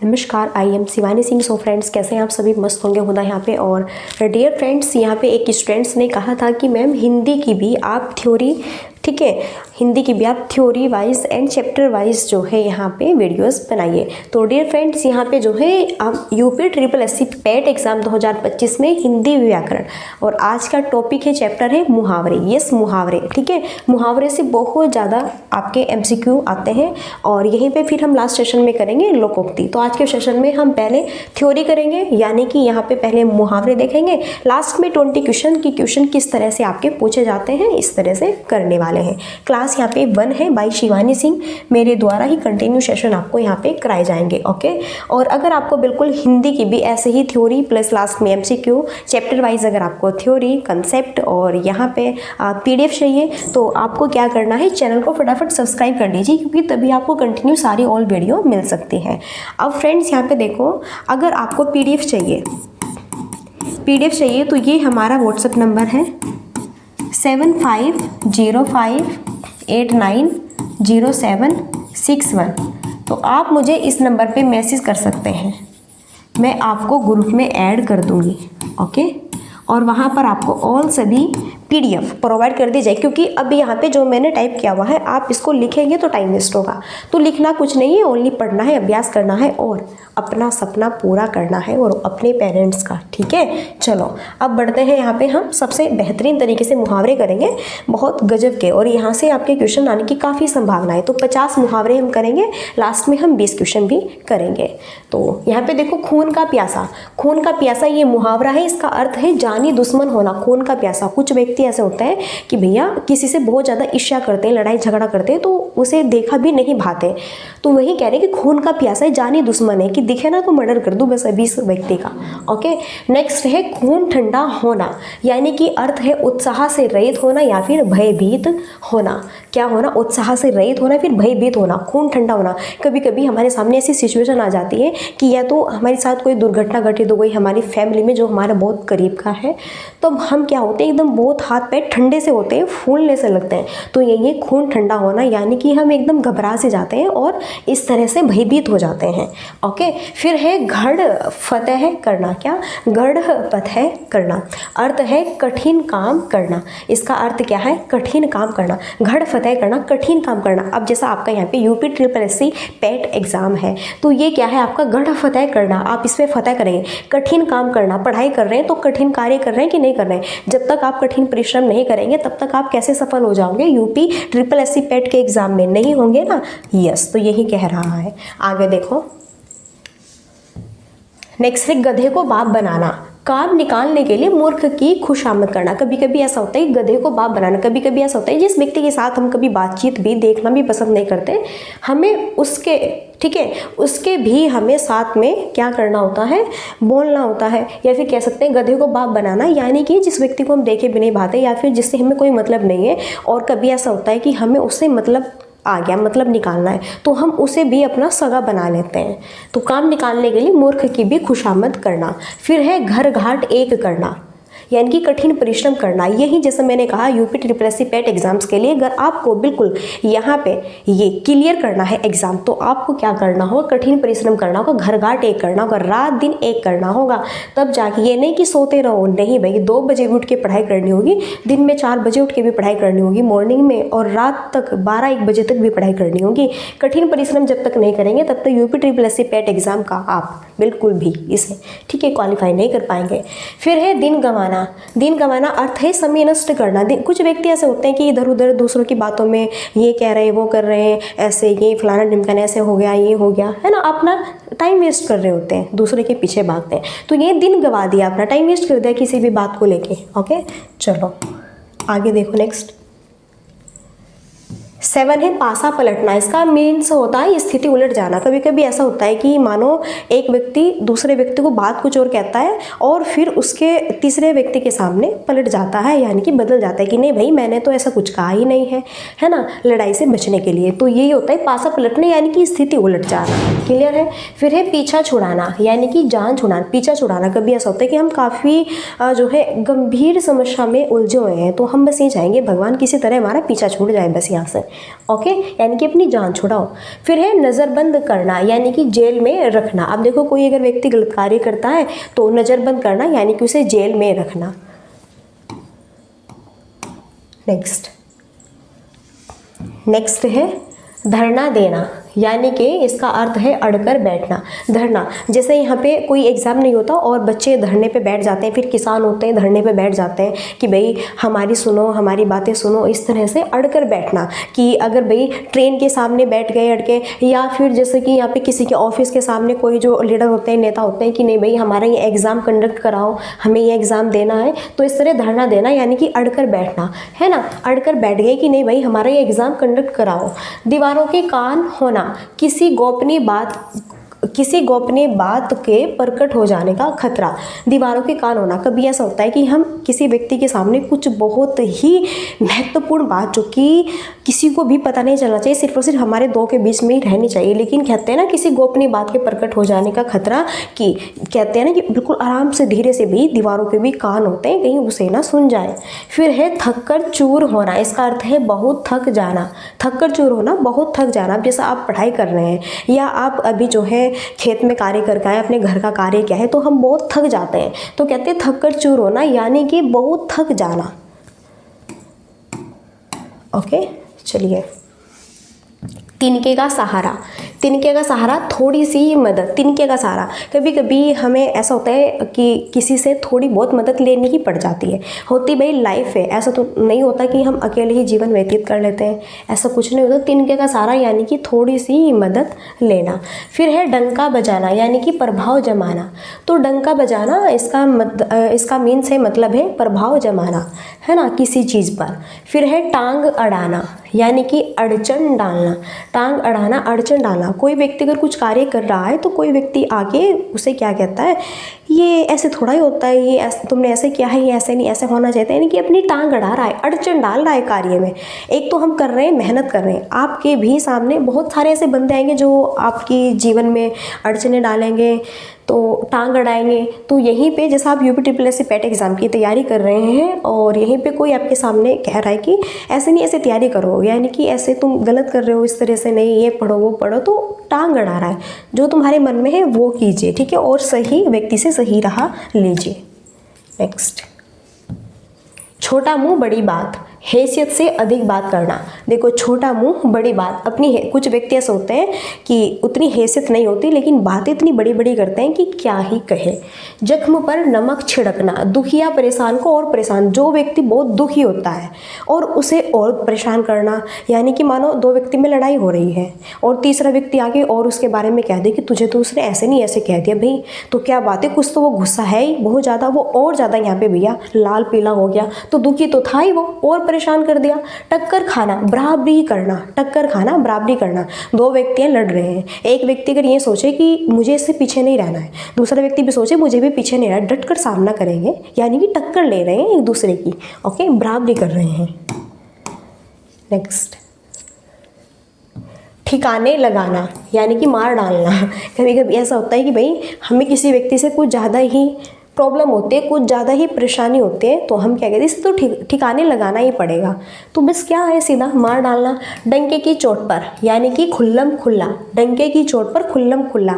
नमस्कार, I am Shivani Singh. So friends, कैसे हैं आप सभी? मस्त होंगे खुदा यहाँ पे। और डियर फ्रेंड्स, यहाँ पे एक स्टूडेंट्स ने कहा था कि मैम हिंदी की भी आप थ्योरी, ठीक है, हिंदी की भी आप theory wise and chapter wise जो है यहाँ पे वीडियोस बनाइए। तो डियर फ्रेंड्स, यहाँ पे जो है आप यूपी SSSC पेट एग्जाम 2025 में हिंदी व्याकरण, और आज का टॉपिक है, चैप्टर है मुहावरे। यस, मुहावरे, ठीक है। मुहावरे से बहुत ज़्यादा आपके MCQ आते हैं और यहीं पे फिर हम लास्ट सेशन में करेंगे लोकोक्ति। तो आज के सेशन में हम पहले थ्योरी करेंगे, यानी कि यहाँ पे पहले मुहावरे देखेंगे, लास्ट में 20 क्वेश्चन किस तरह से आपके पूछे जाते हैं इस तरह से करने वाले हैं। क्लास यहाँ पे 1 है बाई शिवानी सिंह, मेरे द्वारा ही कंटिन्यू सेशन आपको यहाँ पे कराए जाएंगे। ओके, और अगर आपको बिल्कुल हिंदी की भी ऐसे ही थ्योरी प्लस लास्ट में MCQ चैप्टर वाइज, अगर आपको थ्योरी, कंसेप्ट और यहाँ पे PDF चाहिए तो आपको क्या करना है, चैनल को फटाफट सब्सक्राइब कर लीजिए, क्योंकि तभी आपको कंटिन्यू सारी ऑल वीडियो मिल सकती हैं। अब फ्रेंड्स, यहाँ पे देखो, अगर आपको PDF चाहिए तो ये हमारा व्हाट्सएप नंबर है 7505890761। तो आप मुझे इस नंबर पे मैसेज कर सकते हैं, मैं आपको ग्रुप में ऐड कर दूंगी। ओके, और वहाँ पर आपको ऑल सभी PDF प्रोवाइड कर दी जाए, क्योंकि अब यहाँ पे जो मैंने टाइप किया हुआ है आप इसको लिखेंगे तो टाइम वेस्ट होगा। तो लिखना कुछ नहीं है, ओनली पढ़ना है, अभ्यास करना है और अपना सपना पूरा करना है और अपने पेरेंट्स का। ठीक है, चलो अब बढ़ते हैं। यहाँ पे हम सबसे बेहतरीन तरीके से मुहावरे करेंगे, बहुत गजब के, और यहाँ से आपके क्वेश्चन आने की काफ़ी संभावना है। तो 50 मुहावरे हम करेंगे, लास्ट में हम 20 क्वेश्चन भी करेंगे। तो यहाँ पे देखो, खून का प्यासा। खून का प्यासा ये मुहावरा है, इसका अर्थ है जानी दुश्मन होना। खून का प्यासा, कुछ व्यक्ति ऐसे होते हैं कि भैया किसी से बहुत ज़्यादा ईर्ष्या करते हैं, लड़ाई झगड़ा करते हैं, तो उसे देखा भी नहीं भाते, तो वही कह रहे हैं कि खून का प्यासा है, जानी दुश्मन है, कि दिखे ना तो मर्डर कर दूं बस अभी इस व्यक्ति का। ओके, नेक्स्ट है खून ठंडा होना, यानी कि अर्थ है उत्साह से रहित होना या फिर भयभीत होना। क्या होना? उत्साह से रहित होना, फिर भयभीत होना, खून ठंडा होना। कभी कभी हमारे सामने ऐसी सिचुएशन आ जाती है कि या तो हमारे साथ कोई दुर्घटना घटित हो गई हमारी फैमिली में, जो हमारा बहुत करीब का है, तो हम क्या होते हैं, एकदम बहुत हाथ पैर ठंडे से होते हैं, फूलने से लगते हैं। तो ये खून ठंडा होना, यानी कि हम एकदम घबरा से जाते हैं और इस तरह से भयभीत हो जाते हैं। ओके, फिर है गढ़ फतेह करना। क्या? गढ़ फतेह करना, अर्थ है कठिन काम करना। इसका अर्थ क्या है? कठिन काम करना, गढ़ फतेह करना, कठिन काम करना। अब जैसा आपका यहाँ पे यूपी SSSC पेट एग्जाम है, तो ये क्या है आपका? गढ़ फतेह करना। आप इसमें फतेह करेंगे, कठिन काम करना। पढ़ाई कर रहे हैं तो कठिन कार्य कर रहे हैं कि नहीं कर रहे हैं? जब तक आप कठिन परिश्रम नहीं करेंगे तब तक आप कैसे सफल हो जाओगे? यूपी SSSC पेट के एग्जाम में नहीं होंगे ना। यस, तो यही कह रहा है। आगे देखो, नेक्स्ट है गधे को बाप बनाना। काम निकालने के लिए मूर्ख की खुशामद करना। कभी कभी ऐसा होता है कि गधे को बाप बनाना, कभी कभी ऐसा होता है जिस व्यक्ति के साथ हम कभी बातचीत भी देखना भी पसंद नहीं करते, हमें उसके, ठीक है, उसके भी हमें साथ में क्या करना होता है? बोलना होता है, या फिर कह सकते हैं गधे को बाप बनाना, यानी कि जिस व्यक्ति को हम देखे भी नहीं भाते या फिर जिससे हमें कोई मतलब नहीं है, और कभी ऐसा होता है कि हमें उससे मतलब आ गया, मतलब निकालना है, तो हम उसे भी अपना सगा बना लेते हैं। तो काम निकालने के लिए मूर्ख की भी खुशामद करना। फिर है घर घाट एक करना, यानी कि कठिन परिश्रम करना। यही जैसे मैंने कहा यूपी SSSC पेट एग्जाम्स के लिए, अगर आपको बिल्कुल यहाँ पे ये क्लियर करना है एग्जाम, तो आपको क्या करना होगा? कठिन परिश्रम करना होगा, घर घाट एक करना होगा, रात दिन एक करना होगा, तब जाके। ये नहीं कि सोते रहो, नहीं भाई, 2 बजे उठ के पढ़ाई करनी होगी, दिन में 4 बजे उठ के भी पढ़ाई करनी होगी मॉर्निंग में, और रात तक 12-1 बजे तक भी पढ़ाई करनी होगी। कठिन परिश्रम जब तक नहीं करेंगे तब तक यूपी SSSC पेट एग्जाम का आप बिल्कुल भी इसे, ठीक है, क्वालिफाई नहीं कर पाएंगे। फिर है दिन गंवाना। दिन गंवाना अर्थ है समय नष्ट करना। कुछ व्यक्ति ऐसे होते हैं कि इधर उधर दूसरों की बातों में ये कह रहे हैं, वो कर रहे हैं, ऐसे ये फलाना ढिमकाना ऐसे हो गया, ये हो गया, है ना, अपना टाइम वेस्ट कर रहे होते हैं, दूसरे के पीछे भागते हैं। तो ये दिन गंवा दिया, अपना टाइम वेस्ट कर दिया किसी भी बात को लेके। ओके, चलो आगे देखो। नेक्स्ट 7 है पासा पलटना। इसका मीन्स होता है स्थिति उलट जाना। कभी कभी ऐसा होता है कि मानो एक व्यक्ति दूसरे व्यक्ति को बात कुछ और कहता है और फिर उसके तीसरे व्यक्ति के सामने पलट जाता है, यानी कि बदल जाता है कि नहीं भाई मैंने तो ऐसा कुछ कहा ही नहीं है ना, लड़ाई से बचने के लिए। तो यही होता है पासा पलटना, यानी कि स्थिति उलट जाना। क्लियर है? फिर है पीछा छुड़ाना, यानी कि जान छुड़ाना, पीछा छुड़ाना। कभी ऐसा होता है कि हम काफ़ी जो है गंभीर समस्या में उलझे हुए हैं, तो हम बस ये चाहेंगे भगवान किसी तरह हमारा पीछा छूट जाए बस यहाँ से। ओके, यानी कि अपनी जान छुड़ाओ। फिर है नज़रबंद करना, यानी कि जेल में रखना। अब देखो कोई अगर व्यक्ति गलत कार्य करता है तो नज़रबंद करना यानी कि उसे जेल में रखना। नेक्स्ट है धरना देना, यानी कि इसका अर्थ है अड़कर बैठना। धरना, जैसे यहाँ पे कोई एग्ज़ाम नहीं होता और बच्चे धरने पे बैठ जाते हैं, फिर किसान होते हैं धरने पे बैठ जाते हैं कि भाई हमारी सुनो, हमारी बातें सुनो, इस तरह से अड़कर बैठना। कि अगर भाई ट्रेन के सामने बैठ गए अड़के, या फिर जैसे कि यहाँ पे किसी के ऑफिस के सामने कोई जो लीडर होते हैं, नेता होते हैं कि नहीं भाई हमारा ये एग्ज़ाम कंडक्ट कराओ, हमें ये एग्ज़ाम देना है, तो इस तरह धरना देना यानी कि अड़कर बैठना, है ना। अड़कर बैठ गए कि नहीं भाई हमारा ये एग्ज़ाम कंडक्ट कराओ। दीवारों के कान होना, किसी गोपनीय बात के प्रकट हो जाने का खतरा। दीवारों के कान होना, कभी ऐसा होता है कि हम किसी व्यक्ति के सामने कुछ बहुत ही महत्वपूर्ण बात जो कि किसी को भी पता नहीं चलना चाहिए, सिर्फ और सिर्फ हमारे दो के बीच में ही रहनी चाहिए, लेकिन कहते हैं ना किसी गोपनीय बात के प्रकट हो जाने का खतरा, कि कहते हैं ना कि बिल्कुल आराम से धीरे से भी दीवारों के भी कान होते हैं, कहीं उसे ना सुन जाए। फिर है थक कर चूर होना, इसका अर्थ है बहुत थक जाना। थक कर चूर होना, बहुत थक जाना। जैसा आप पढ़ाई कर रहे हैं या आप अभी जो है खेत में कार्य करके आए, अपने घर का कार्य क्या है, तो हम बहुत थक जाते हैं, तो कहते हैं थक कर चूर होना यानी कि बहुत थक जाना। ओके, चलिए। तिनके का सहारा, तिनके का सहारा थोड़ी सी मदद। तिनके का सहारा, कभी कभी हमें ऐसा होता है कि किसी से थोड़ी बहुत मदद लेनी ही पड़ जाती है, होती भाई लाइफ है, ऐसा तो नहीं होता कि हम अकेले ही जीवन व्यतीत कर लेते हैं, ऐसा कुछ नहीं होता। तिनके का सहारा यानी कि थोड़ी सी मदद लेना। फिर है डंका बजाना, यानी कि प्रभाव जमाना। तो डंका बजाना इसका मीन्स है, मतलब है प्रभाव जमाना, है ना, किसी चीज़ पर। फिर है टांग अड़ाना, यानी कि अड़चन डालना। टांग अड़ाना, अड़चन डालना। कोई व्यक्ति अगर कुछ कार्य कर रहा है तो कोई व्यक्ति आके उसे क्या कहता है, ये ऐसे थोड़ा ही होता है, ये ऐसे तुमने ऐसे किया है, ये ऐसे नहीं, ऐसे होना चाहिए, यानी कि अपनी टांग अड़ा रहा है, अड़चन डाल रहा है कार्य में। एक तो हम कर रहे हैं, मेहनत कर रहे हैं, आपके भी सामने बहुत सारे ऐसे बंदे आएंगे जो आपकी जीवन में अड़चने डालेंगे, तो टांग अड़ाएंगे। तो यहीं पे जैसा आप UPSSC पेट एग्ज़ाम की तैयारी कर रहे हैं और यहीं पे कोई आपके सामने कह रहा है कि ऐसे नहीं, ऐसे तैयारी करो, यानी कि ऐसे तुम गलत कर रहे हो, इस तरह से नहीं, ये पढ़ो वो पढ़ो, तो टांग अड़ा रहा है। जो तुम्हारे मन में है वो कीजिए, ठीक है, और सही व्यक्ति से सही राह लीजिए। नेक्स्ट, छोटा मुंह बड़ी बात, हैसियत से अधिक बात करना। देखो छोटा मुंह बड़ी बात, अपनी कुछ व्यक्ति ऐसे होते हैं कि उतनी हैसियत नहीं होती लेकिन बातें इतनी बड़ी बड़ी करते हैं कि क्या ही कहे। जख्म पर नमक छिड़कना, दुखिया परेशान को और परेशान, जो व्यक्ति बहुत दुखी होता है और उसे और परेशान करना, यानी कि मानो दो व्यक्ति में लड़ाई हो रही है और तीसरा व्यक्ति आके और उसके बारे में कह दे कि तुझे तो उसने ऐसे नहीं ऐसे कह दिया। भाई तो क्या बात है, कुछ तो वो गुस्सा है ही बहुत ज़्यादा, वो और ज़्यादा यहाँ पे भैया लाल पीला हो गया, तो दुखी तो था ही वो, और परेशान कर दिया। टक्कर खाना, बराबरी करना, टक्कर खाना, बराबरी करना। दो व्यक्ति लड़ रहे हैं, एक व्यक्ति अगर ये सोचे कि मुझे इससे पीछे नहीं रहना है, दूसरा व्यक्ति भी सोचे मुझे भी पीछे नहीं रहना, डट कर सामना करेंगे, यानी कि टक्कर ले रहे हैं एक दूसरे की। ओके, बराबरी कर रहे हैं। नेक्स्ट, ठिकाने लगाना, यानी कि मार डालना। कभी कभी ऐसा होता है कि भाई हमें किसी व्यक्ति से कुछ ज़्यादा ही प्रॉब्लम होती है, कुछ ज़्यादा ही परेशानी होती है, तो हम क्या कहते हैं, इसे तो ठिकाने लगाना ही पड़ेगा। तो बस क्या है, सीधा मार डालना। डंके की चोट पर, यानी कि खुल्लम खुल्ला, डंके की चोट पर खुल्लम खुल्ला।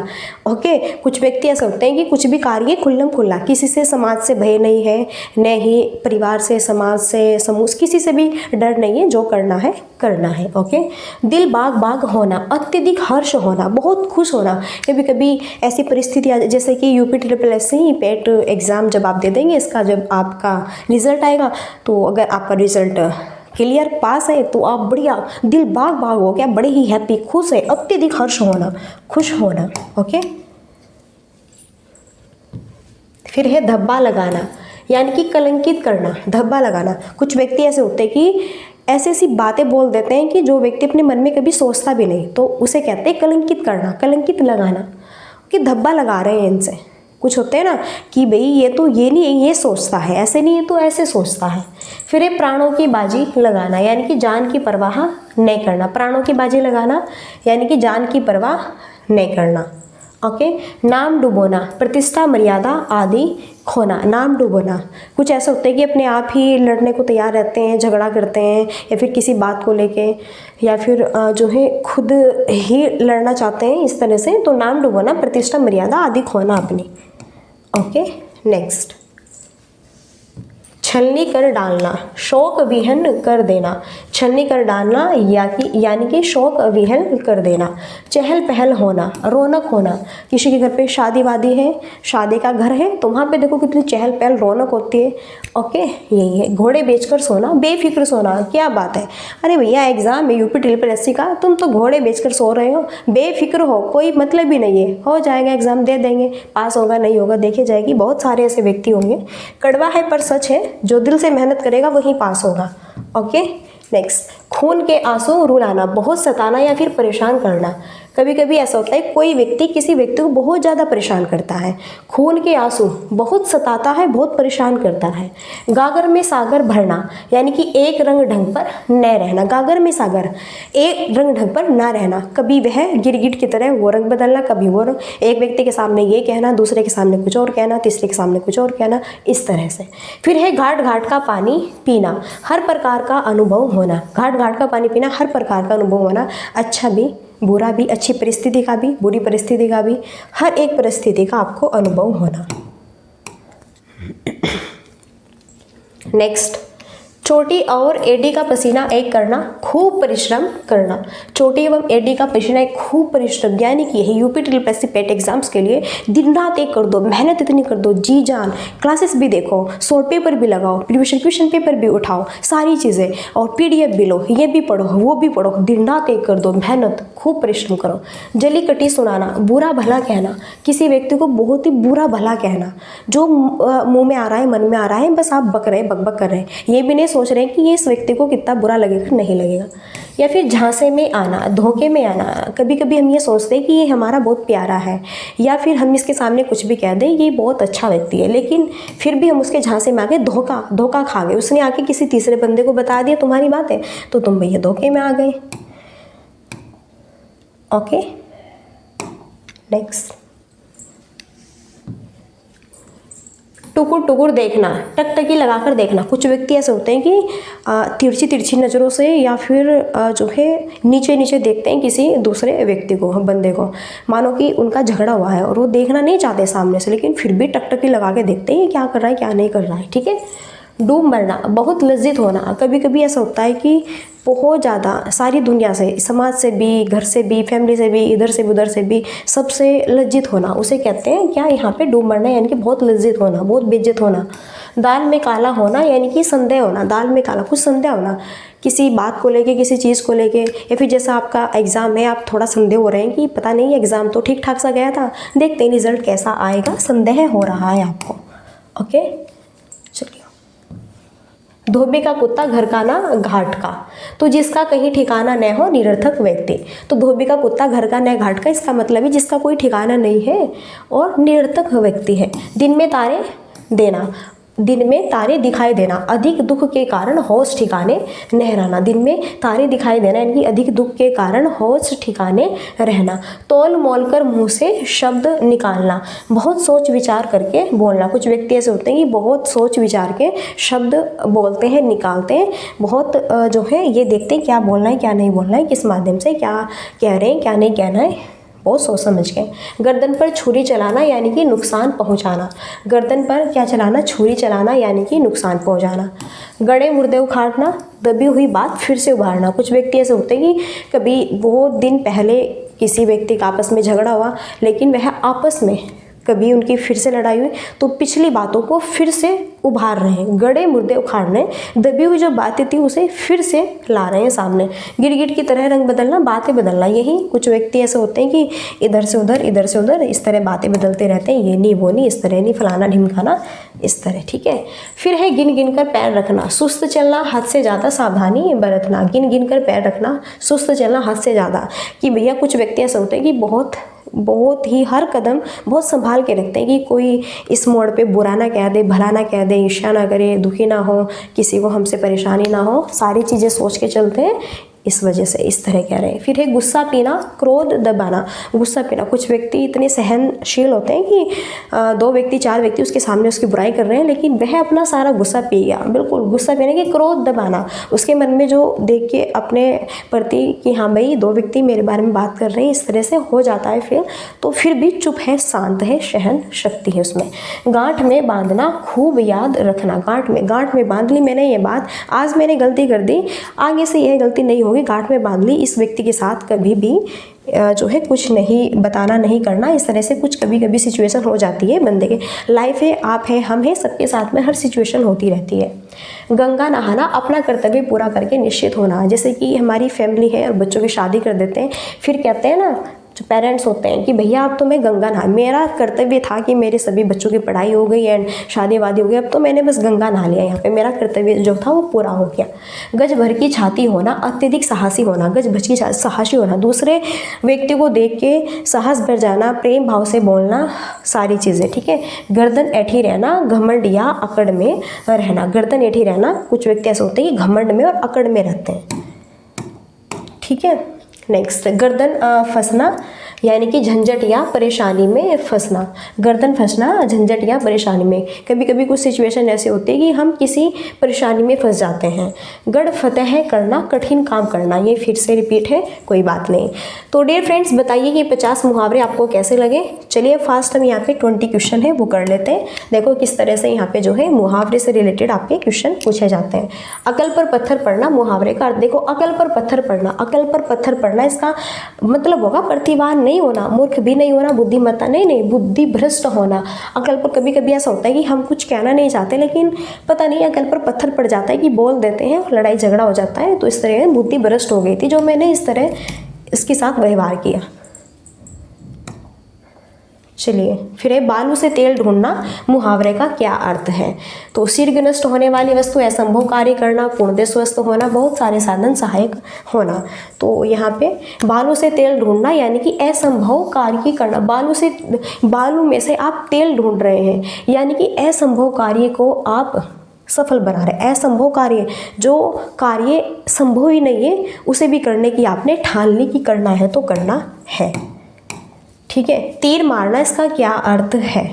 ओके, कुछ व्यक्ति ऐसे होते हैं कि कुछ भी कार्य खुल्लम खुल्ला, किसी से समाज से भय नहीं है, न ही परिवार से, समाज से, समूह, किसी से भी डर नहीं है, जो करना है करना है। ओके, दिल बाग बाग होना, अत्यधिक हर्ष होना, बहुत खुश होना। कभी कभी ऐसी परिस्थिति जैसे कि UPSSC पेट एग्ज़ाम जब आप दे देंगे, इसका जब आपका रिज़ल्ट आएगा, तो अगर आपका रिज़ल्ट क्लियर पास है तो आप बढ़िया दिल बाग बाग हो गया, बड़े ही हैप्पी, खुश है, अत्यधिक हर्ष होना, खुश होना। ओके, फिर है धब्बा लगाना, यानी कि कलंकित करना, धब्बा लगाना। कुछ व्यक्ति ऐसे होते हैं कि ऐसी ऐसी बातें बोल देते हैं कि जो व्यक्ति अपने मन में कभी सोचता भी नहीं, तो उसे कहते हैं कलंकित करना, कलंकित लगाना, कि धब्बा लगा रहे हैं इनसे। कुछ होते हैं ना कि भाई ये तो ये नहीं, ये सोचता है, ऐसे नहीं है तो ऐसे सोचता है। फिर ये प्राणों की बाजी लगाना, यानी कि जान की परवाह नहीं करना। प्राणों की बाजी लगाना यानी कि जान की परवाह नहीं करना। ओके। नाम डुबोना, प्रतिष्ठा मर्यादा आदि खोना। नाम डुबोना कुछ ऐसा होता है कि अपने आप ही लड़ने को तैयार रहते हैं, झगड़ा करते हैं या फिर किसी बात को लेके, या फिर जो है खुद ही लड़ना चाहते हैं इस तरह से। तो नाम डुबोना, प्रतिष्ठा मर्यादा आदि खोना अपनी। ओके नेक्स्ट, छलनी कर डालना, शौक विहन कर देना। छलनी कर डालना यानी कि शौक विहन कर देना। चहल पहल होना, रौनक होना। किसी के घर पे शादी वादी है, शादी का घर है, तो वहाँ पे देखो कितनी चहल पहल रौनक होती है। ओके यही है। घोड़े बेचकर सोना, बेफिक्र सोना। क्या बात है, अरे भैया एग्जाम है यूपी ट्रिपल एससी का, तुम तो घोड़े बेचकर सो रहे हो, बेफिक्र हो, कोई मतलब ही नहीं है, हो जाएगा एग्जाम, दे देंगे, पास होगा नहीं होगा देखी जाएगी। बहुत सारे ऐसे व्यक्ति होंगे, कड़वा है पर सच है, जो दिल से मेहनत करेगा वही पास होगा। ओके नेक्स्ट, खून के आंसू रुलाना, बहुत सताना या फिर परेशान करना। कभी कभी ऐसा होता है कोई व्यक्ति किसी व्यक्ति को बहुत ज़्यादा परेशान करता है, खून के आंसू, बहुत सताता है, बहुत परेशान करता है। गागर में सागर भरना यानी कि एक रंग ढंग पर न रहना। गागर में सागर, एक रंग ढंग पर ना रहना। कभी वह गिरगिट की तरह वो रंग बदलना, कभी वो रंग, एक व्यक्ति के सामने ये कहना, दूसरे के सामने कुछ और कहना, तीसरे के सामने कुछ और कहना, इस तरह से। फिर है घाट घाट का पानी पीना, हर प्रकार का अनुभव होना। घाट घाट का पानी पीना, हर प्रकार का अनुभव होना, अच्छा भी बुरा भी, अच्छी परिस्थिति का भी बुरी परिस्थिति का भी, हर एक परिस्थिति का आपको अनुभव होना। नेक्स्ट, चोटी और एडी का पसीना एक करना, खूब परिश्रम करना। चोटी एवं एडी का पसीना एक खूब परिश्रम, यानी कि यही यूपी ट्रिपल एससी पेट एग्जाम्स के लिए दिन रात एक कर दो, मेहनत इतनी कर दो, जी जान, क्लासेस भी देखो, शॉर्ट पेपर भी लगाओ, प्रीवियस क्वेश्चन पेपर भी उठाओ, सारी चीज़ें, और पीडीएफ भी लो, ये भी पढ़ो वो भी पढ़ो, दिन रात एक कर दो, मेहनत, खूब परिश्रम करो। जली कटी सुनाना, बुरा भला कहना, किसी व्यक्ति को बहुत ही बुरा भला कहना, जो मुंह में आ रहा है, मन में आ रहा है, बस आप बक रहे, बक कर रहे हैं, ये भी नहीं सोच रहे हैं कि ये इस व्यक्ति को कितना बुरा लगेगा, नहीं लगेगा। या फिर झांसे में आना, धोखे में आना। कभी कभी हम ये सोचते हैं कि ये हमारा बहुत प्यारा है, या फिर हम इसके सामने कुछ भी कह दें, ये बहुत अच्छा व्यक्ति है, लेकिन फिर भी हम उसके झांसे में आके धोखा खा गए। उसने आके किसी तीसरे बंदे को बता दिया तुम्हारी बात है, तो तुम भैया धोखे में आ गए। ओके नेक्स्ट, टुकुर टुकुर देखना, टकटकी लगाकर देखना। कुछ व्यक्ति ऐसे होते हैं कि तिरछी तिरछी नज़रों से या फिर जो है नीचे नीचे देखते हैं किसी दूसरे व्यक्ति को, बंदे को, मानो कि उनका झगड़ा हुआ है और वो देखना नहीं चाहते सामने से, लेकिन फिर भी टकटकी लगा के देखते हैं क्या कर रहा है क्या नहीं कर रहा है। ठीक है। डूब मरना, बहुत लज्जित होना। कभी कभी ऐसा होता है कि बहुत ज़्यादा सारी दुनिया से, समाज से भी, घर से भी, फैमिली से भी, इधर से भी उधर से भी, सबसे लज्जित होना, उसे कहते हैं क्या, यहाँ पे डूब मरना, यानी कि बहुत लज्जित होना, बहुत बेइज्जत होना। दाल में काला होना यानी कि संदेह होना, दाल में काला, कुछ संदेह होना किसी बात को लेके, किसी चीज़ को लेके, या फिर जैसा आपका एग्ज़ाम है, आप थोड़ा संदेह हो रहे हैं कि पता नहीं एग्ज़ाम तो ठीक ठाक सा गया था, देखते हैं रिजल्ट कैसा आएगा, संदेह हो रहा है आपको। ओके चलिए। धोबी का कुत्ता घर का ना घाट का, तो जिसका कहीं ठिकाना न हो, निरर्थक व्यक्ति। तो धोबी का कुत्ता घर का न घाट का, इसका मतलब है जिसका कोई ठिकाना नहीं है और निरर्थक व्यक्ति है। दिन में तारे देना, दिन में तारे दिखाई देना, अधिक दुख के कारण होश ठिकाने न रहना। दिन में तारे दिखाई देना यानी कि अधिक दुख के कारण होश ठिकाने रहना। तोल मोल कर मुँह से शब्द निकालना, बहुत सोच विचार करके बोलना। कुछ व्यक्ति ऐसे होते हैं कि बहुत सोच विचार के शब्द बोलते हैं, निकालते हैं, बहुत जो है ये देखते हैं क्या बोलना है क्या नहीं बोलना है, किस माध्यम से क्या कह रहे हैं क्या नहीं कहना है, बहुत सोच समझ के। गर्दन पर छुरी चलाना यानी कि नुकसान पहुंचाना। गर्दन पर क्या चलाना, छुरी चलाना यानी कि नुकसान पहुंचाना। गड़े मुर्दे उखाड़ना, दबी हुई बात फिर से उभारना। कुछ व्यक्ति ऐसे होते हैं कि कभी बहुत दिन पहले किसी व्यक्ति का आपस में झगड़ा हुआ, लेकिन वह आपस में कभी उनकी फिर से लड़ाई हुई तो पिछली बातों को फिर से उभार रहे हैं, गड़े मुर्दे उखाड़ रहे हैं, दबी हुई जो बातें थी उसे फिर से ला रहे हैं सामने। गिरगिट की तरह रंग बदलना, बातें बदलना। यही कुछ व्यक्ति ऐसे होते हैं कि इधर से उधर इस तरह बातें बदलते रहते हैं, ये नहीं वो नहीं, इस तरह नहीं, फलाना ढिमकाना, इस तरह। ठीक है। फिर है गिन गिन कर पैर रखना, सुस्त चलना, हद से ज़्यादा सावधानी बरतना। गिन गिन कर पैर रखना, सुस्त चलना, हद से ज़्यादा। कि भैया कुछ व्यक्ति ऐसे होते हैं कि बहुत ही हर कदम बहुत संभाल के रखते हैं कि कोई इस मोड़ पे बुरा ना कह दे, भला ना कह दे, ईर्ष्या ना करे, दुखी ना हो, किसी को हमसे परेशानी ना हो, सारी चीज़ें सोच के चलते हैं। इस वजह से इस तरह कह रहे हैं। फिर है गुस्सा पीना, क्रोध दबाना। गुस्सा पीना, कुछ व्यक्ति इतने सहनशील होते हैं कि 2 व्यक्ति 4 व्यक्ति उसके सामने उसकी बुराई कर रहे हैं लेकिन वह अपना सारा गुस्सा पी गया। बिल्कुल गुस्सा पीने की, क्रोध दबाना, उसके मन में जो देख के अपने प्रति कि हाँ भाई 2 व्यक्ति मेरे बारे में बात कर रहे हैं, इस तरह से हो जाता है फिर, तो फिर भी चुप है, शांत है, सहन शक्ति है उसमें। गांठ में बांधना, खूब याद रखना। गांठ में बांध ली मैंने ये बात, आज मैंने गलती कर दी, आगे से यह गलती नहीं होगी, गांठ में बांध ली। इस व्यक्ति के साथ कभी भी जो है कुछ नहीं बताना, नहीं करना, इस तरह से कुछ कभी कभी सिचुएशन हो जाती है बंदे के। लाइफ है, आप है, हम है, सबके साथ में हर सिचुएशन होती रहती है। गंगा नहाना, अपना कर्तव्य पूरा करके निश्चित होना। जैसे कि हमारी फैमिली है और बच्चों की शादी कर देते हैं, फिर कहते हैं ना जो पेरेंट्स होते हैं कि भैया अब तो मैं गंगा नहा, मेरा कर्तव्य था कि मेरे सभी बच्चों की पढ़ाई हो गई एंड शादी वादी हो गई, अब तो मैंने बस गंगा नहा लिया, यहाँ पे मेरा कर्तव्य जो था वो पूरा हो गया। गज भर की छाती होना, अत्यधिक साहसी होना। गज भर की साहसी होना, दूसरे व्यक्ति को देख के साहस भर जाना, प्रेम भाव से बोलना, सारी चीज़ें, ठीक है। गर्दन ऐठी रहना, घमंड या अकड़ में रहना। गर्दन ऐठी रहना, कुछ व्यक्ति ऐसे होते हैं कि घमंड में और अकड़ में रहते हैं, ठीक है। नेक्स्ट, गर्दन फंसना यानी कि झंझट या परेशानी में फंसना। गर्दन फंसना, झंझट या परेशानी में। कभी कभी कुछ सिचुएशन ऐसे होते हैं कि हम किसी परेशानी में फंस जाते हैं। गढ़ फतेह करना, कठिन काम करना। ये फिर से रिपीट है, कोई बात नहीं। तो डियर फ्रेंड्स, बताइए कि 50 मुहावरे आपको कैसे लगे। चलिए फास्ट हम यहाँ पे 20 क्वेश्चन है वो कर लेते हैं। देखो किस तरह से यहाँ पे जो है मुहावरे से रिलेटेड आपके क्वेश्चन पूछे जाते हैं। अकल पर पत्थर पड़ना, मुहावरे का अर्थ देखो। अकल पर पत्थर पड़ना, अकल पर पत्थर पड़ना, इसका मतलब होगा प्रतिभान नहीं होना, मूर्ख भी नहीं होना, बुद्धिमत्ता नहीं, बुद्धि भ्रष्ट होना। अकल पर कभी कभी ऐसा होता है कि हम कुछ कहना नहीं चाहते लेकिन पता नहीं अकल पर पत्थर पड़ जाता है कि बोल देते हैं, लड़ाई झगड़ा हो जाता है, तो इस तरह बुद्धि भ्रष्ट हो गई थी जो मैंने इस तरह इसके साथ व्यवहार किया। चलिए फिर है बालू से तेल ढूंढना, मुहावरे का क्या अर्थ है। तो शीघ्र नष्ट होने वाली वस्तु, असंभव कार्य करना, पूर्णतः स्वस्थ होना, बहुत सारे साधन सहायक होना। तो यहाँ पे बालू से तेल ढूंढना यानी कि असंभव कार्य करना। बालू में से आप तेल ढूंढ रहे हैं यानी कि असंभव कार्य को आप सफल बना रहे। असंभव कार्य, जो कार्य संभव ही नहीं है उसे भी करने की आपने ठान ली कि करना है तो करना है, ठीक है। तीर मारना, इसका क्या अर्थ है।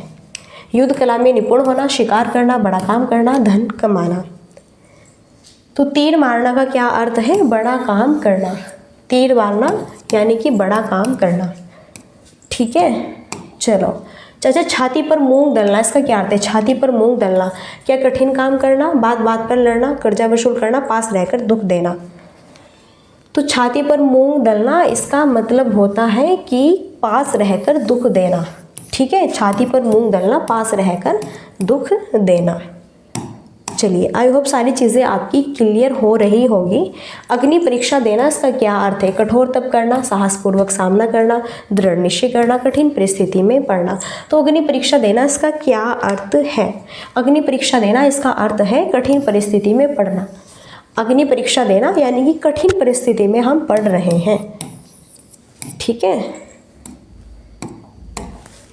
युद्ध कला में निपुण होना, शिकार करना, बड़ा काम करना, धन कमाना। तो तीर मारना का क्या अर्थ है, बड़ा काम करना। तीर मारना यानी कि बड़ा काम करना, ठीक है। चलो चाचा, छाती पर मूंग दलना, इसका क्या अर्थ है। छाती पर मूंग दलना, क्या कठिन काम करना, बात बात पर लड़ना, कर्जा वसूल करना, पास रहकर दुख देना। तो छाती पर मूंग दलना इसका मतलब होता है कि पास रहकर दुख देना, ठीक है। छाती पर मूंग दलना, पास रहकर दुख देना। चलिए आई होप सारी चीज़ें आपकी क्लियर हो रही होगी। अग्नि परीक्षा देना, इसका क्या अर्थ है। कठोर तप करना, साहसपूर्वक सामना करना, दृढ़ निश्चय करना, कठिन परिस्थिति में पड़ना। तो अग्नि परीक्षा देना इसका क्या अर्थ है। अग्नि परीक्षा देना इसका अर्थ है कठिन परिस्थिति में पड़ना। अग्नि परीक्षा देना यानी कि कठिन परिस्थिति में हम पढ़ रहे हैं, ठीक है।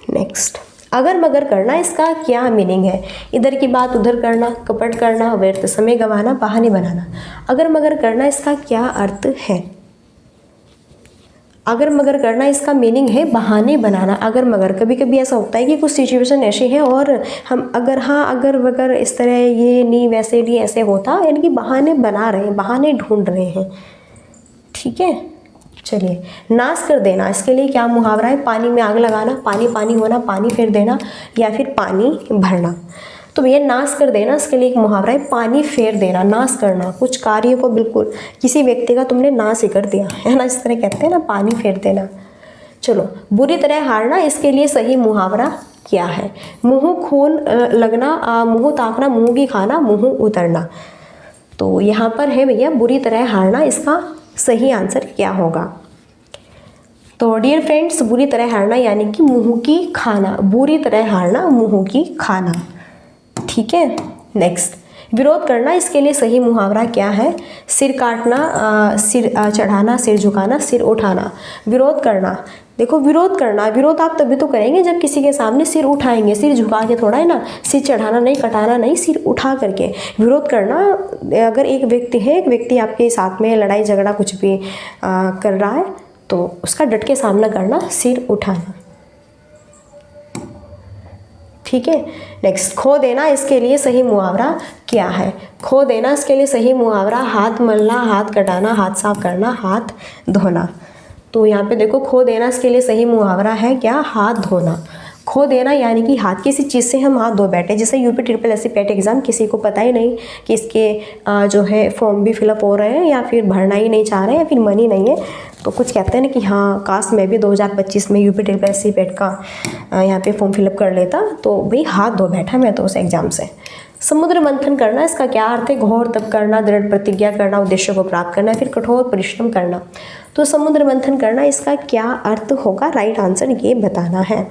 नेक्स्ट, अगर मगर करना, इसका क्या मीनिंग है। इधर की बात उधर करना, कपट करना, व्यर्थ समय गंवाना, बहाने बनाना। अगर मगर करना इसका क्या अर्थ है। अगर मगर करना इसका मीनिंग है बहाने बनाना। अगर मगर, कभी कभी ऐसा होता है कि कुछ सिचुएशन ऐसी है और हम अगर हाँ अगर वगर इस तरह, ये नहीं वैसे नहीं ऐसे होता, यानी कि बहाने बना रहे हैं, बहाने ढूंढ रहे हैं, ठीक है। चलिए, नाश कर देना, इसके लिए क्या मुहावरा है। पानी में आग लगाना, पानी पानी होना, पानी फेर देना, या फिर पानी भरना। तो भैया नाश कर देना, इसके लिए एक मुहावरा है पानी फेर देना। नाश करना, कुछ कार्य को बिल्कुल किसी व्यक्ति का तुमने नाश ही कर दिया है ना, इस तरह कहते हैं ना, पानी फेर देना। चलो, बुरी तरह हारना, इसके लिए सही मुहावरा क्या है। मुँह खून लगना, मुँह ताकना, मुँह की खाना, मुँह उतरना। तो यहाँ पर है भैया बुरी तरह हारना, इसका सही आंसर क्या होगा। तो डियर फ्रेंड्स, बुरी तरह हारना यानी कि मुंह की खाना। बुरी तरह हारना, मुंह की खाना, ठीक है। नेक्स्ट, विरोध करना, इसके लिए सही मुहावरा क्या है? सिर काटना, सिर चढ़ाना, सिर झुकाना, सिर उठाना। विरोध करना, देखो विरोध करना, विरोध आप तभी तो करेंगे जब किसी के सामने सिर उठाएंगे, सिर झुका के थोड़ा है ना, सिर चढ़ाना नहीं, कटाना नहीं, सिर उठा करके विरोध करना। अगर एक व्यक्ति है, एक व्यक्ति आपके साथ में लड़ाई झगड़ा कुछ भी कर रहा है तो उसका डट के सामना करना, सिर उठाना। ठीक है, नेक्स्ट, खो देना, इसके लिए सही मुहावरा क्या है? खो देना, इसके लिए सही मुहावरा हाथ मलना, हाथ कटाना, हाथ साफ करना, हाथ धोना। तो यहाँ पे देखो खो देना, इसके लिए सही मुहावरा है क्या? हाथ धोना। खो देना यानी कि हाथ, किसी चीज़ से हम हाथ धो बैठे, जैसे यूपी ट्रिपल एससी पेट एग्ज़ाम किसी को पता ही नहीं कि इसके जो है फॉर्म भी फिलअप हो रहे हैं या फिर भरना ही नहीं चाह रहे हैं या फिर मनी नहीं है, तो कुछ कहते हैं ना कि हाँ काश मैं भी 2025 में यूपी ट्रिपल एससी पेट का यहाँ पे फॉर्म फिलअप कर लेता, तो भाई हाथ धो बैठा मैं तो उस एग्ज़ाम से। समुद्र मंथन करना, इसका क्या अर्थ है? घोर तप करना, दृढ़ प्रतिज्ञा करना, उद्देश्य को प्राप्त करना, फिर कठोर परिश्रम करना। तो समुद्र मंथन करना, इसका क्या अर्थ होगा? राइट आंसर ये बताना है।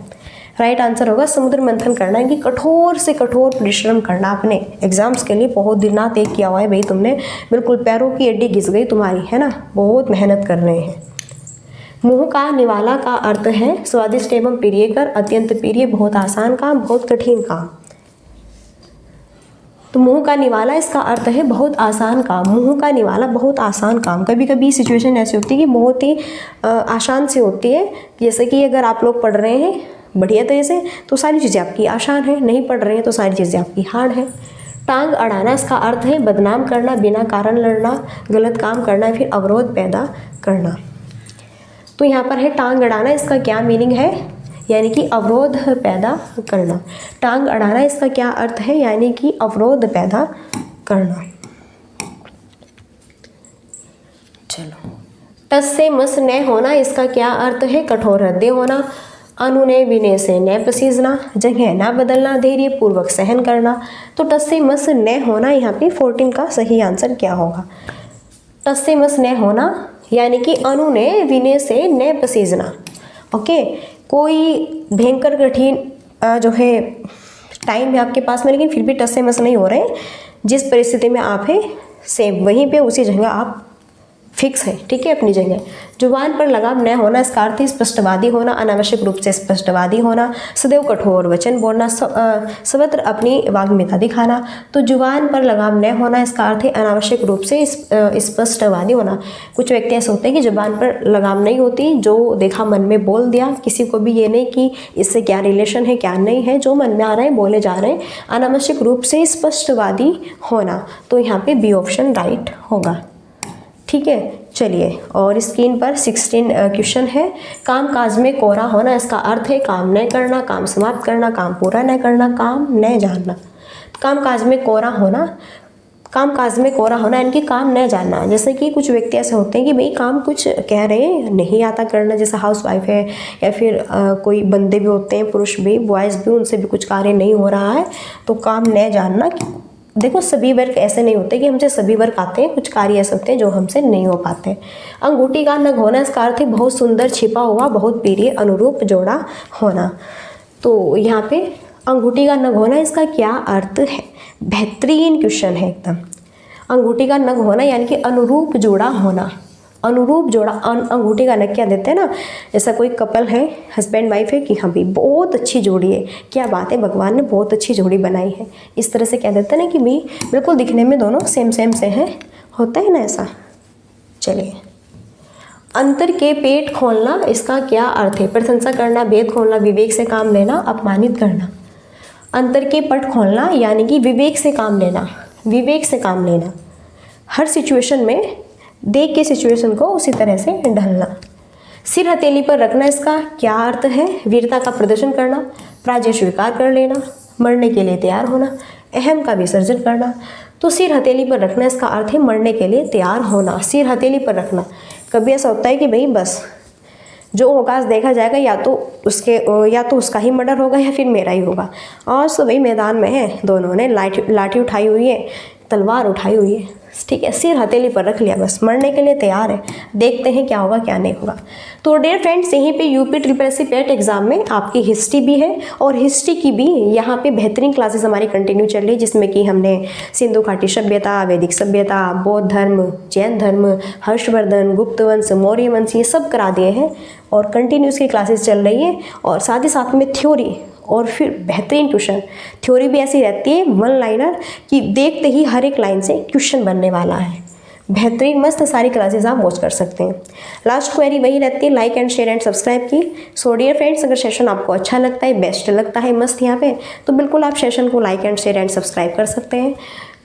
राइट आंसर होगा समुद्र मंथन करना, कि कठोर से कठोर परिश्रम करना। अपने एग्जाम्स के लिए बहुत दिन रात एक किया हुआ है भाई तुमने, बिल्कुल पैरों की हड्डी घिस गई तुम्हारी, है ना, बहुत मेहनत कर रहे हैं। मुंह का निवाला का अर्थ है स्वादिष्ट एवं प्रियकर, अत्यंत प्रिय, बहुत आसान काम, बहुत कठिन काम। तो मुंह का निवाला, इसका अर्थ है बहुत आसान काम। मुंह का निवाला, बहुत आसान काम। कभी कभी सिचुएशन ऐसी होती है कि बहुत ही आसान से होती है, जैसे कि अगर आप लोग पढ़ रहे हैं बढ़िया तरीके से तो सारी चीज़ें आपकी आसान है, नहीं पढ़ रहे हैं तो सारी चीज़ें आपकी हार्ड है। टांग अड़ाना, इसका अर्थ है बदनाम करना, बिना कारण लड़ना, गलत काम करना, फिर अवरोध पैदा करना। तो यहाँ पर है टांग अड़ाना, इसका क्या मीनिंग है? यानी कि अवरोध पैदा करना। टांग अड़ाना, इसका क्या अर्थ है? यानी कि अवरोध पैदा करना। चलो, टस से मस न होना, इसका क्या अर्थ है? कठोर हृदय होना। अनुनय विनय से न पसीजना, जगह न बदलना, धैर्य पूर्वक सहन करना। तो टस से मस न होना, यहाँ पे 14 का सही आंसर क्या होगा? टस से मस न होना यानी कि अनुनय विनय से न पसीजना। ओके, कोई भयंकर कठिन जो है टाइम है आपके पास में, लेकिन फिर भी टस से मस नहीं हो रहे, जिस परिस्थिति में आप हैं सेम वहीं पे उसी जगह आप फिक्स है, ठीक है, अपनी जगह। जुबान पर लगाम न होना, इसका अर्थ स्पष्टवादी होना, अनावश्यक रूप से स्पष्टवादी होना, सदैव कठोर वचन बोलना, सर्वत्र अपनी वाग्मिता दिखाना। तो जुबान पर लगाम न होना, इसका अर्थ है अनावश्यक रूप से स्पष्टवादी होना। कुछ व्यक्ति ऐसे होते हैं कि जुबान पर लगाम नहीं होती, जो देखा मन में बोल दिया, किसी को भी ये नहीं कि इससे क्या रिलेशन है क्या नहीं है, जो मन में आ रहे हैं बोले जा रहे हैं। अनावश्यक रूप से स्पष्टवादी होना, तो यहाँ पे बी ऑप्शन राइट होगा। ठीक है, चलिए, और स्क्रीन पर 16 क्वेश्चन है। काम काज में कोरा होना, इसका अर्थ है काम न करना, काम समाप्त करना, काम पूरा न करना, काम न जानना। काम काज में कोरा होना, काम काज में कोरा होना यानी कि काम न जानना। जैसे कि कुछ व्यक्ति ऐसे होते हैं कि भाई काम कुछ कह रहे हैं नहीं आता करना, जैसे हाउस वाइफ है या फिर कोई बंदे भी होते हैं, पुरुष भी, बॉयज़ भी, उनसे भी कुछ कार्य नहीं हो रहा है तो काम न जानना। देखो सभी वर्क ऐसे नहीं होते कि हमसे सभी वर्क आते हैं, कुछ कार्य ऐसे होते हैं जो हमसे नहीं हो पाते। अंगूठी का नग होना, इसका अर्थ है बहुत सुंदर, छिपा हुआ, बहुत प्रिय, अनुरूप, जोड़ा होना। तो यहाँ पे अंगूठी का नग होना, इसका क्या अर्थ है? बेहतरीन क्वेश्चन है एकदम। अंगूठी का नग होना यानी कि अनुरूप जोड़ा होना। अनुरूप जोड़ा, अंगूठी का नग क्या देते हैं ना, जैसा कोई कपल है, हस्बैंड वाइफ है कि हाँ भाई बहुत अच्छी जोड़ी है, क्या बात है, भगवान ने बहुत अच्छी जोड़ी बनाई है, इस तरह से क्या देते हैं ना कि भाई बिल्कुल दिखने में दोनों सेम सेम से हैं, होता है ना ऐसा। चलिए, अंतर के पेट खोलना, इसका क्या अर्थ है? प्रशंसा करना, भेद खोलना, विवेक से काम लेना, अपमानित करना। अंतर के पट खोलना यानी कि विवेक से काम लेना, विवेक से काम लेना, हर सिचुएशन में देख के सिचुएशन को उसी तरह से ढलना। सिर हथेली पर रखना, इसका क्या अर्थ है? वीरता का प्रदर्शन करना, पराजय स्वीकार कर लेना, मरने के लिए तैयार होना, अहम का विसर्जन करना। तो सिर हथेली पर रखना, इसका अर्थ है मरने के लिए तैयार होना। सिर हथेली पर रखना, कभी ऐसा होता है कि भाई बस जो होगा देखा जाएगा, या तो उसका ही मर्डर होगा या फिर मेरा ही होगा। और तो भाई मैदान में है, दोनों ने लाठी उठाई हुई है, तलवार उठाई हुई है, ठीक है, सिर हथेली पर रख लिया, बस मरने के लिए तैयार है। देखते हैं क्या होगा क्या नहीं होगा। तो डियर फ्रेंड्स, यहीं पे यूपी ट्रिपल पेट एग्जाम में आपकी हिस्ट्री भी है, और हिस्ट्री की भी यहाँ पे बेहतरीन क्लासेस हमारी कंटिन्यू चल रही है, जिसमें कि हमने सिंधु घाटी सभ्यता, वैदिक सभ्यता, बौद्ध धर्म, जैन धर्म, हर्षवर्धन, गुप्त वंश, मौर्य वंश, ये सब करा दिए हैं और कंटिन्यूस की क्लासेस चल रही है। और साथ ही साथ में थ्योरी और फिर बेहतरीन क्वेश्चन। थ्योरी भी ऐसी रहती है वन लाइनर कि देखते ही हर एक लाइन से क्वेश्चन बनने वाला है। बेहतरीन मस्त सारी क्लासेस आप वॉच कर सकते हैं। लास्ट क्वेरी वही रहती है, like and share and subscribe की। सो डियर फ्रेंड्स, अगर सेशन आपको अच्छा लगता है, बेस्ट लगता है, मस्त यहाँ पे, तो बिल्कुल आप सेशन को like and share and subscribe कर सकते हैं।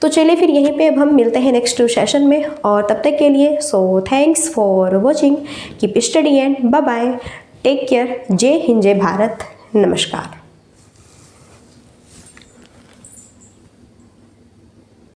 तो चलिए फिर यहीं पे अब हम मिलते हैं नेक्स्ट सेशन में, और तब तक के लिए so thanks for watching, keep study and bye bye, take care, जय हिंद, जय भारत, नमस्कार।